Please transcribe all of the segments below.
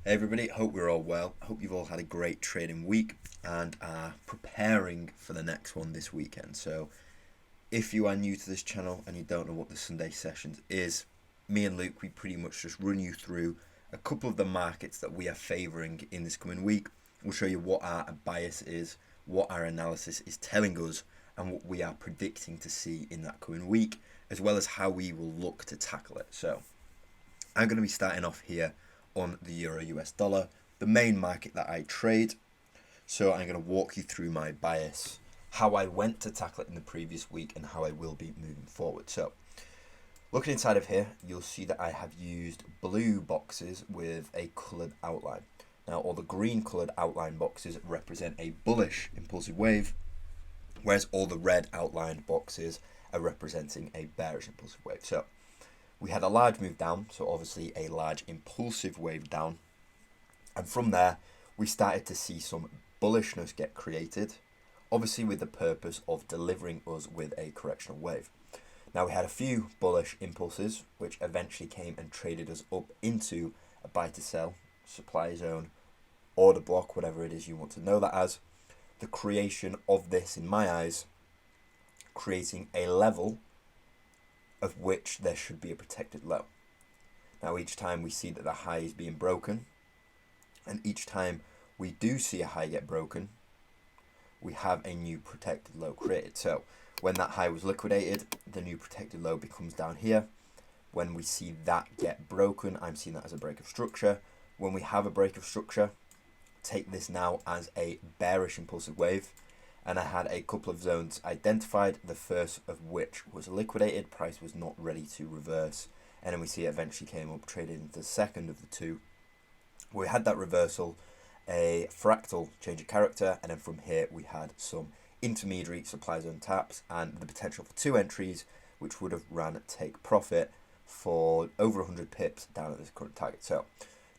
Hey everybody, hope we're all well. Hope you've all had a great trading week and are preparing for the next one this weekend. So if you are new to this channel and you don't know what the Sunday sessions is, me and Luke, we pretty much just run you through a couple of the markets that we are favouring in this coming week. We'll show you what our bias is, what our analysis is telling us, and what we are predicting to see in that coming week, as well as how we will look to tackle it. So I'm going to be starting off here on the Euro US dollar, the main market that I trade. So I'm going to walk you through my bias, how I went to tackle it in the previous week, and how I will be moving forward. So looking inside of here, you'll see that I have used blue boxes with a coloured outline. Now all the green coloured outline boxes represent a bullish impulsive wave, whereas all the red outlined boxes are representing a bearish impulsive wave. So we had a large move down, so obviously a large impulsive wave down. And from there, we started to see some bullishness get created, obviously with the purpose of delivering us with a correctional wave. Now we had a few bullish impulses, which eventually came and traded us up into a buy to sell, supply zone, order block, whatever it is you want to know that as. The creation of this, in my eyes, creating a level of which there should be a protected low. Now each time we see that the high is being broken, and each time we do see a high get broken, we have a new protected low created. So when that high was liquidated, the new protected low becomes down here. When we see that get broken, I'm seeing that as a break of structure. When we have a break of structure, take this now as a bearish impulsive wave. And I had a couple of zones identified, the first of which was liquidated, price was not ready to reverse, and then we see it eventually came up, traded into the second of the two. We had that reversal, a fractal change of character, and then from here we had some intermediary supply zone taps and the potential for two entries, which would have ran take profit for over 100 pips down at this current target. So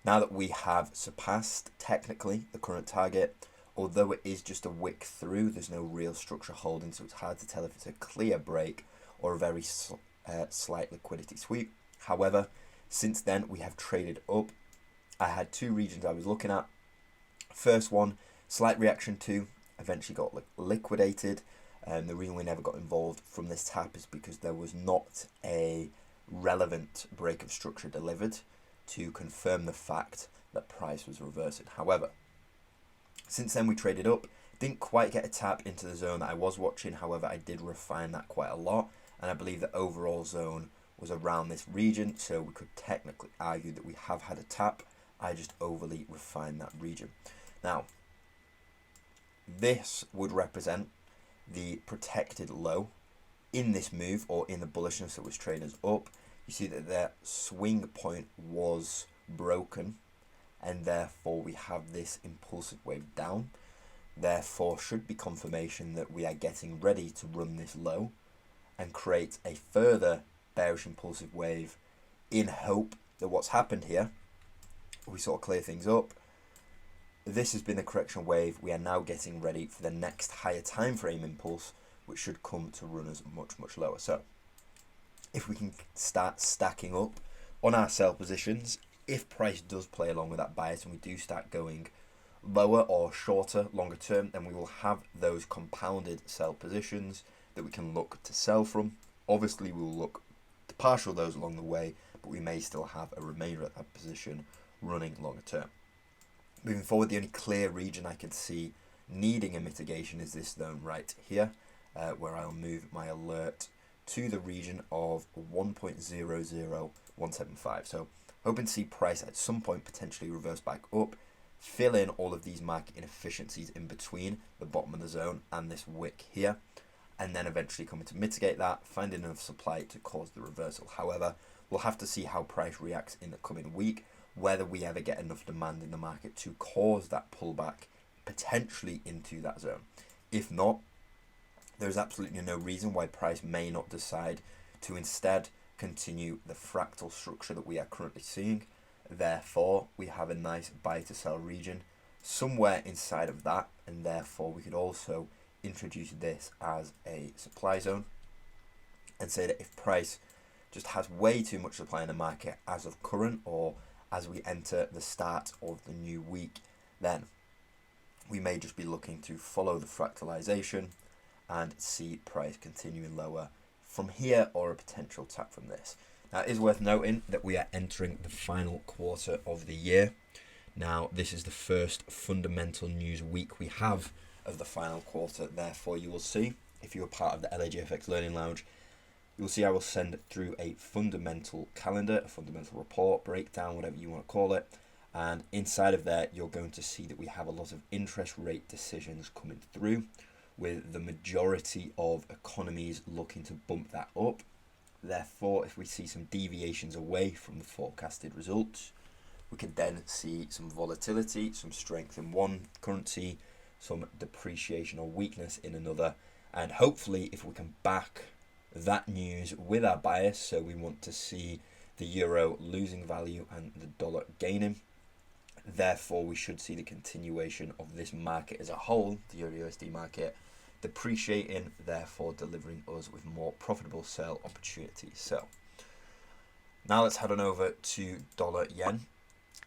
now that we have surpassed technically the current target, although it is just a wick through, there's no real structure holding, so it's hard to tell if it's a clear break or a very slight liquidity sweep. However, since then we have traded up. I had two regions I was looking at. First one, slight reaction to, eventually got liquidated. The reason we never got involved from this tap is because there was not a relevant break of structure delivered to confirm the fact that price was reversing. However, since then we traded up, didn't quite get a tap into the zone that I was watching. However, I did refine that quite a lot, and I believe the overall zone was around this region, so we could technically argue that we have had a tap. I just overly refined that region. Now this would represent the protected low in this move, or in the bullishness that was traded up. You see that their swing point was broken, and therefore we have this impulsive wave down. Therefore should be confirmation that we are getting ready to run this low and create a further bearish impulsive wave, in hope that what's happened here, we sort of clear things up. This has been a correction wave. We are now getting ready for the next higher time frame impulse, which should come to run us much lower. So if we can start stacking up on our sell positions, if price does play along with that bias and we do start going lower or shorter longer term, then we will have those compounded sell positions that we can look to sell from. Obviously we will look to partial those along the way, but we may still have a remainder of that position running longer term. Moving forward, the only clear region I could see needing a mitigation is this zone right here, where I'll move my alert to the region of 1.00175. So hoping to see price at some point potentially reverse back up, fill in all of these market inefficiencies in between the bottom of the zone and this wick here, and then eventually coming to mitigate that, find enough supply to cause the reversal. However, we'll have to see how price reacts in the coming week, whether we ever get enough demand in the market to cause that pullback potentially into that zone. If not, there's absolutely no reason why price may not decide to instead continue the fractal structure that we are currently seeing. Therefore, we have a nice buy to sell region somewhere inside of that, and therefore we could also introduce this as a supply zone and say that if price just has way too much supply in the market as of current, or as we enter the start of the new week, then we may just be looking to follow the fractalization and see price continuing lower from here, or a potential tap from this. Now, it is worth noting that we are entering the final quarter of the year. Now, this is the first fundamental news week we have of the final quarter. Therefore, you will see, if you are part of the LAGFX Learning Lounge, you'll see I will send through a fundamental calendar, a fundamental report, breakdown, whatever you want to call it. And inside of there, you're going to see that we have a lot of interest rate decisions coming through, with the majority of economies looking to bump that up. Therefore, if we see some deviations away from the forecasted results, we could then see some volatility, some strength in one currency, some depreciation or weakness in another. And hopefully, if we can back that news with our bias, so we want to see the euro losing value and the dollar gaining, therefore we should see the continuation of this market as a whole, the Euro USD market, depreciating, therefore delivering us with more profitable sell opportunities. So now let's head on over to dollar yen.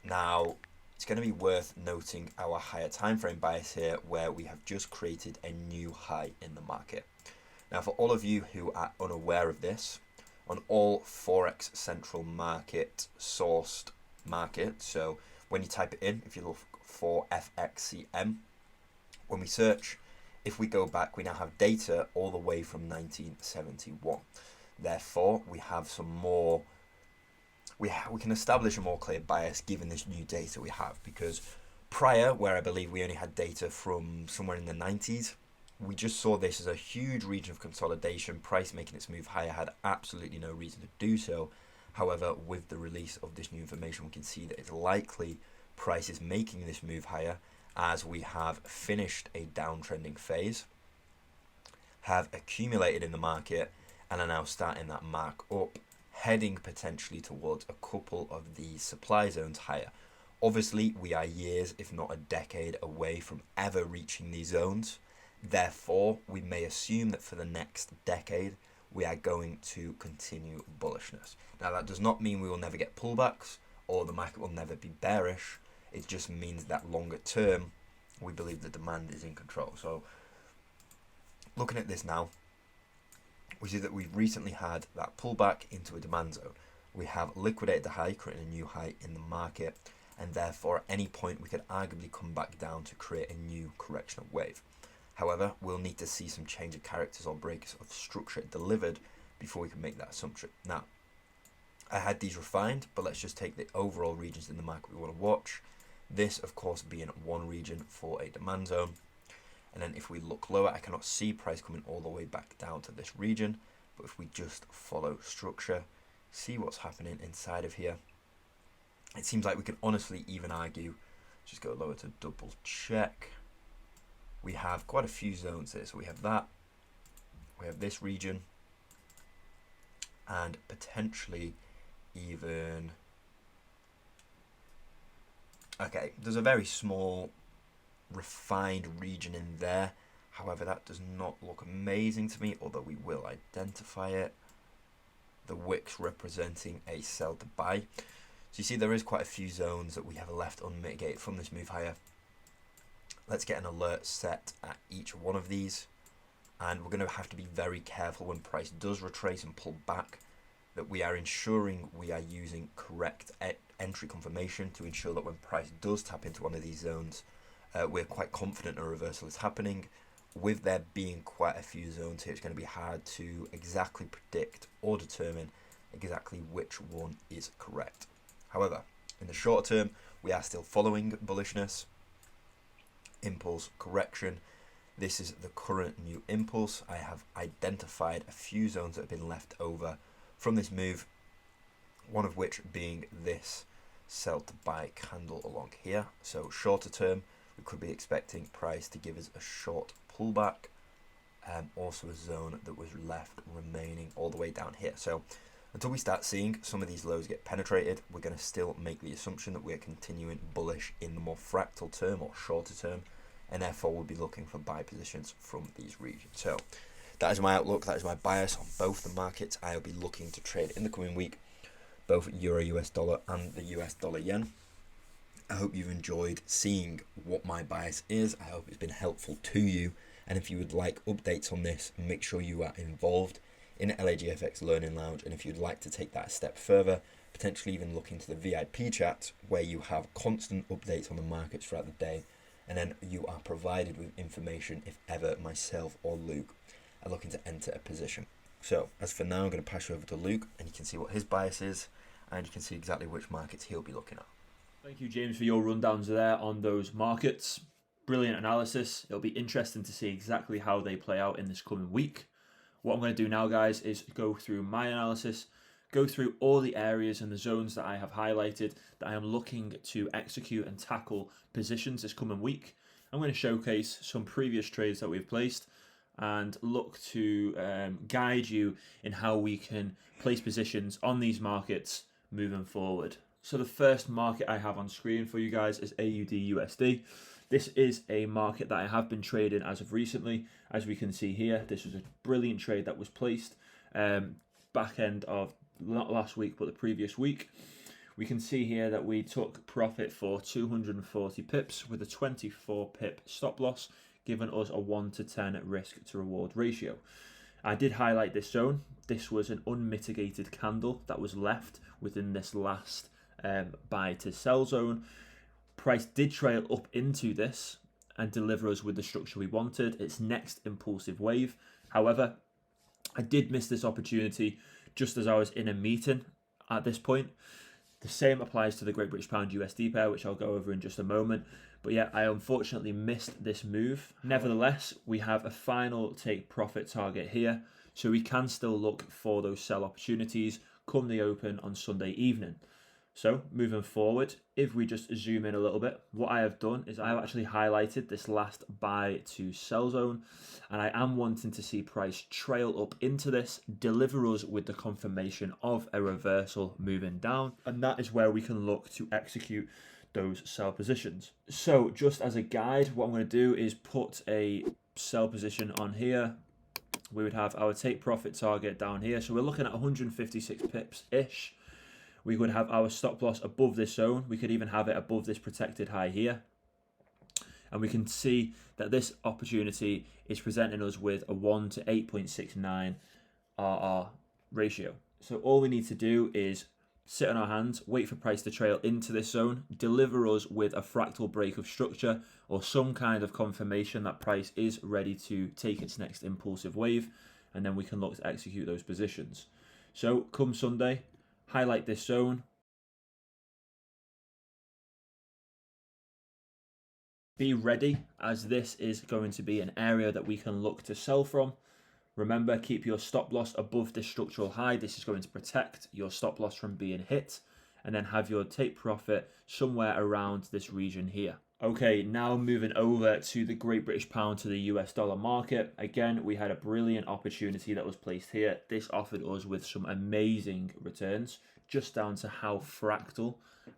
Now, it's going to be worth noting our higher time frame bias here, where we have just created a new high in the market. Now, for all of you who are unaware of this, on all Forex central market sourced market, so when you type it in, if you look for FXCM, when we search, if we go back, we now have data all the way from 1971. Therefore, we have some more, we can establish a more clear bias given this new data we have, because prior, where I believe we only had data from somewhere in the 90s, we just saw this as a huge region of consolidation. Price making its move higher had absolutely no reason to do so. However, with the release of this new information, we can see that it's likely price is making this move higher, as we have finished a downtrending phase, have accumulated in the market, and are now starting that mark up, heading potentially towards a couple of these supply zones higher. Obviously, we are years, if not a decade, away from ever reaching these zones. Therefore, we may assume that for the next decade, we are going to continue bullishness. Now, that does not mean we will never get pullbacks or the market will never be bearish. It just means that longer term, we believe the demand is in control. So, looking at this now, we see that we've recently had that pullback into a demand zone. We have liquidated the high, creating a new high in the market, and therefore at any point we could arguably come back down to create a new correctional wave. However, we'll need to see some change of characters or breaks of structure delivered before we can make that assumption. Now, I had these refined, but let's just take the overall regions in the market we want to watch. This, of course, being one region for a demand zone. And then if we look lower, I cannot see price coming all the way back down to this region. But if we just follow structure, see what's happening inside of here, it seems like we can honestly even argue, just go lower to double check. We have quite a few zones here. So we have that, we have this region, and potentially even, okay, there's a very small refined region in there. However, that does not look amazing to me, although we will identify it. The wicks representing a sell to buy. So you see there is quite a few zones that we have left unmitigated from this move higher. Let's get an alert set at each one of these, and we're going to have to be very careful when price does retrace and pull back, that we are ensuring we are using correct entry confirmation to ensure that when price does tap into one of these zones, we're quite confident a reversal is happening. With there being quite a few zones here, it's going to be hard to exactly predict or determine exactly which one is correct. However, in the short term, we are still following bullishness. Impulse correction. This is the current new impulse. I have identified a few zones that have been left over from this move, one of which being this sell to buy candle along here. So shorter term, we could be expecting price to give us a short pullback, also a zone that was left remaining all the way down here. So until we start seeing some of these lows get penetrated, we're going to still make the assumption that we're continuing bullish in the more fractal term or shorter term, and therefore we'll be looking for buy positions from these regions. So that is my outlook, that is my bias on both the markets. I'll be looking to trade in the coming week. both Euro US dollar and the US dollar yen. I hope you've enjoyed seeing what my bias is. I hope it's been helpful to you. And if you would like updates on this, make sure you are involved in LAGFX Learning Lounge. And if you'd like to take that a step further, potentially even look into the VIP chat where you have constant updates on the markets throughout the day. And then you are provided with information if ever myself or Luke are looking to enter a position. So as for now, I'm going to pass you over to Luke and you can see what his bias is and you can see exactly which markets he'll be looking at. Thank you, James, for your rundowns there on those markets. Brilliant analysis. It'll be interesting to see exactly how they play out in this coming week. What I'm going to do now, guys, is go through my analysis, go through all the areas and the zones that I have highlighted that I am looking to execute and tackle positions this coming week. I'm going to showcase some previous trades that we've placed and look to guide you in how we can place positions on these markets moving forward. So the first market I have on screen for you guys is AUD USD. This is a market that I have been trading as of recently. As we can see here, this was a brilliant trade that was placed back end of not last week, but the previous week. We can see here that we took profit for 240 pips with a 24 pip stop loss, giving us a 1 to 10 risk to reward ratio. I did highlight this zone. This was an unmitigated candle that was left within this last buy to sell zone. Price did trail up into this and deliver us with the structure we wanted, its next impulsive wave. However, I did miss this opportunity just as I was in a meeting at this point. The same applies to the Great British Pound USD pair, which I'll go over in just a moment. But yeah, I unfortunately missed this move. Nevertheless, we have a final take profit target here, so we can still look for those sell opportunities come the open on Sunday evening. So moving forward, if we just zoom in a little bit, what I have done is I have actually highlighted this last buy to sell zone, and I am wanting to see price trail up into this, deliver us with the confirmation of a reversal moving down, and that is where we can look to execute those sell positions. So just as a guide, what I'm going to do is put a sell position on here. We would have our take profit target down here. So we're looking at 156 pips-ish. We would have our stop loss above this zone. We could even have it above this protected high here. And we can see that this opportunity is presenting us with a 1 to 8.69 RR ratio. So all we need to do is sit on our hands, wait for price to trail into this zone, deliver us with a fractal break of structure or some kind of confirmation that price is ready to take its next impulsive wave, and then we can look to execute those positions. So come Sunday, highlight this zone. Be ready, as this is going to be an area that we can look to sell from. Remember, keep your stop loss above this structural high. This is going to protect your stop loss from being hit, and then have your take profit somewhere around this region here. Okay, now moving over to the Great British Pound to the US dollar market. Again, we had a brilliant opportunity that was placed here. This offered us with some amazing returns, just down to how fractal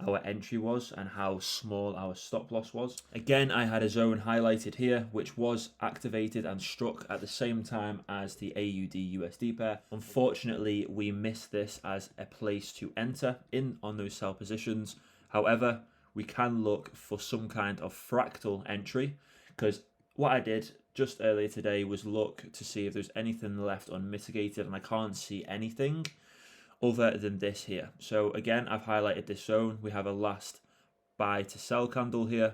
our entry was and how small our stop loss was. Again, I had a zone highlighted here, which was activated and struck at the same time as the AUD USD pair. Unfortunately, we missed this as a place to enter in on those sell positions. However, we can look for some kind of fractal entry, because what I did just earlier today was look to see if there's anything left unmitigated, and I can't see anything other than this here. So again, I've highlighted this zone. We have a last buy to sell candle here.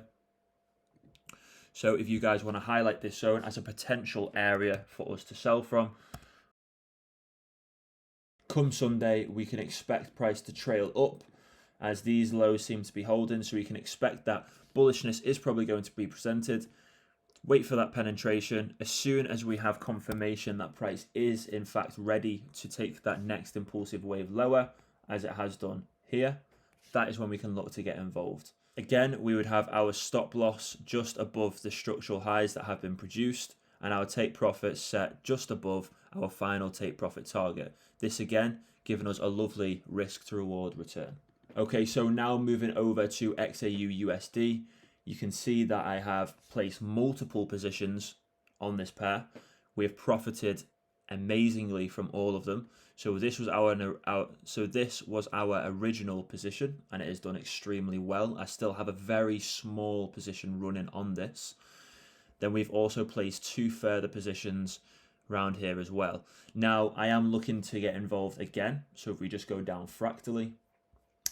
So if you guys want to highlight this zone as a potential area for us to sell from, come Sunday, we can expect price to trail up as these lows seem to be holding. So we can expect that bullishness is probably going to be presented. Wait for that penetration. As soon as we have confirmation that price is in fact ready to take that next impulsive wave lower, as it has done here, that is when we can look to get involved. Again, we would have our stop loss just above the structural highs that have been produced, and our take profit set just above our final take profit target. This again, giving us a lovely risk to reward return. Okay, so now moving over to XAU USD, you can see that I have placed multiple positions on this pair. We have profited amazingly from all of them. So this was our original position, and it has done extremely well. I still have a very small position running on this. Then we've also placed 2 further positions around here as well. Now I am looking to get involved again. So if we just go down fractally,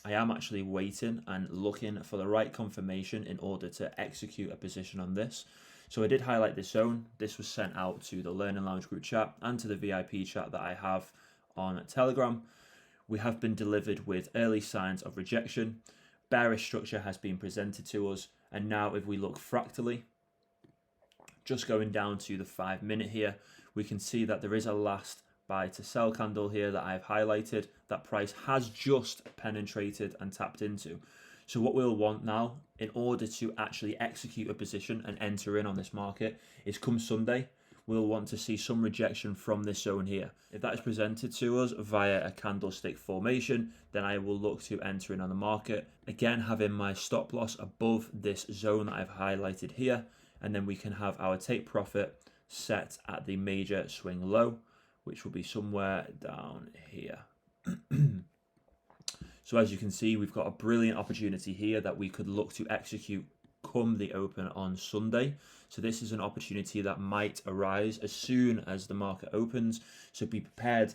I am actually waiting and looking for the right confirmation in order to execute a position on this. So I did highlight this zone. This was sent out to the Learning Lounge group chat and to the VIP chat that I have on Telegram. We have been delivered with early signs of rejection. Bearish structure has been presented to us. And now if we look fractally, just going down to the 5-minute here, we can see that there is a last buy to sell candle here that I've highlighted. That price has just penetrated and tapped into. So what we'll want now in order to actually execute a position and enter in on this market is come Sunday, we'll want to see some rejection from this zone here. If that is presented to us via a candlestick formation, then I will look to enter in on the market. Again, having my stop loss above this zone that I've highlighted here, and then we can have our take profit set at the major swing low, which will be somewhere down here. So as you can see, we've got a brilliant opportunity here that we could look to execute come the open on Sunday. So this is an opportunity that might arise as soon as the market opens. So be prepared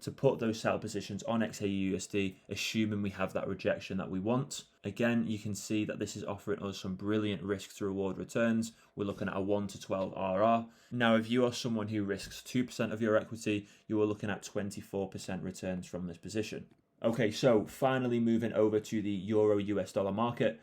to put those sell positions on XAU USD, assuming we have that rejection that we want. Again, you can see that this is offering us some brilliant risk to reward returns. We're looking at a 1 to 12 RR. Now, if you are someone who risks 2% of your equity, you are looking at 24% returns from this position. Okay, so finally moving over to the Euro US dollar market.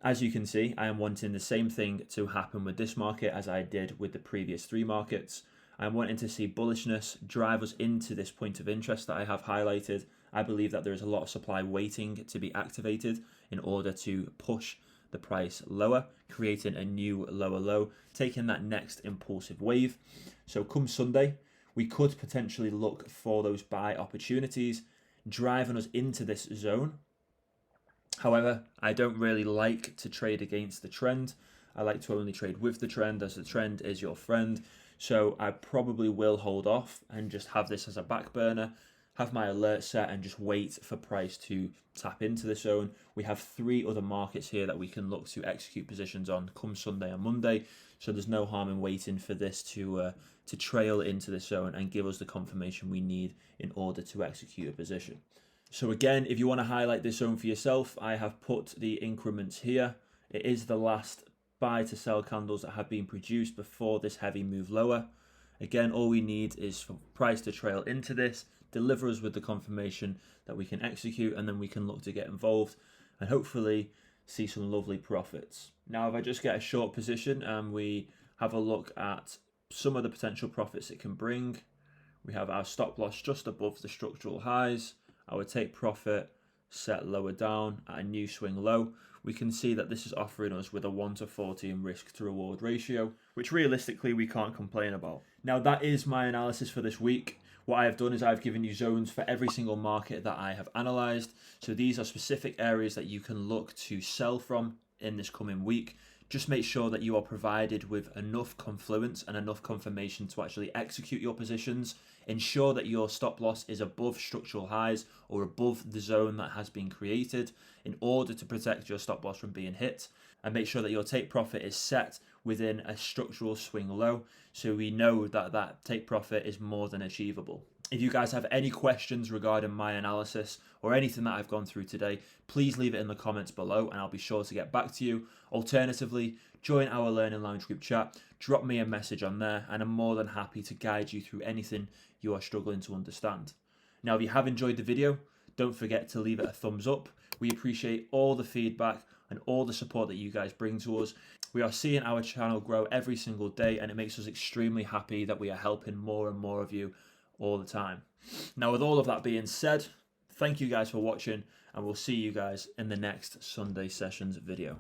As you can see, I am wanting the same thing to happen with this market as I did with the previous 3 markets. I'm wanting to see bullishness drive us into this point of interest that I have highlighted. I believe that there is a lot of supply waiting to be activated in order to push the price lower, creating a new lower low, taking that next impulsive wave. So come Sunday, we could potentially look for those buy opportunities, driving us into this zone. However, I don't really like to trade against the trend. I like to only trade with the trend, as the trend is your friend. So I probably will hold off and just have this as a back burner, have my alert set and just wait for price to tap into the zone. We have 3 other markets here that we can look to execute positions on come Sunday and Monday. So there's no harm in waiting for this to trail into the zone and give us the confirmation we need in order to execute a position. So again, if you want to highlight this zone for yourself, I have put the increments here. It is the last buy to sell candles that have been produced before this heavy move lower. Again, all we need is for price to trail into this, deliver us with the confirmation that we can execute, and then we can look to get involved and hopefully see some lovely profits. Now, if I just get a short position and we have a look at some of the potential profits it can bring, we have our stop loss just above the structural highs, our take profit set lower down at a new swing low. We can see that this is offering us with a 1 to 40 in risk to reward ratio, which realistically we can't complain about. Now that is my analysis for this week. What I have done is I've given you zones for every single market that I have analysed. So these are specific areas that you can look to sell from in this coming week. Just make sure that you are provided with enough confluence and enough confirmation to actually execute your positions. Ensure that your stop loss is above structural highs or above the zone that has been created in order to protect your stop loss from being hit. And make sure that your take profit is set within a structural swing low, so we know that that take profit is more than achievable. If you guys have any questions regarding my analysis or anything that I've gone through today, please leave it in the comments below and I'll be sure to get back to you. Alternatively, join our Learning Lounge group chat, drop me a message on there, and I'm more than happy to guide you through anything you are struggling to understand. Now, if you have enjoyed the video, don't forget to leave it a thumbs up. We appreciate all the feedback and all the support that you guys bring to us. We are seeing our channel grow every single day, and it makes us extremely happy that we are helping more and more of you all the time. Now, with all of that being said, thank you guys for watching, and we'll see you guys in the next Sunday Sessions video.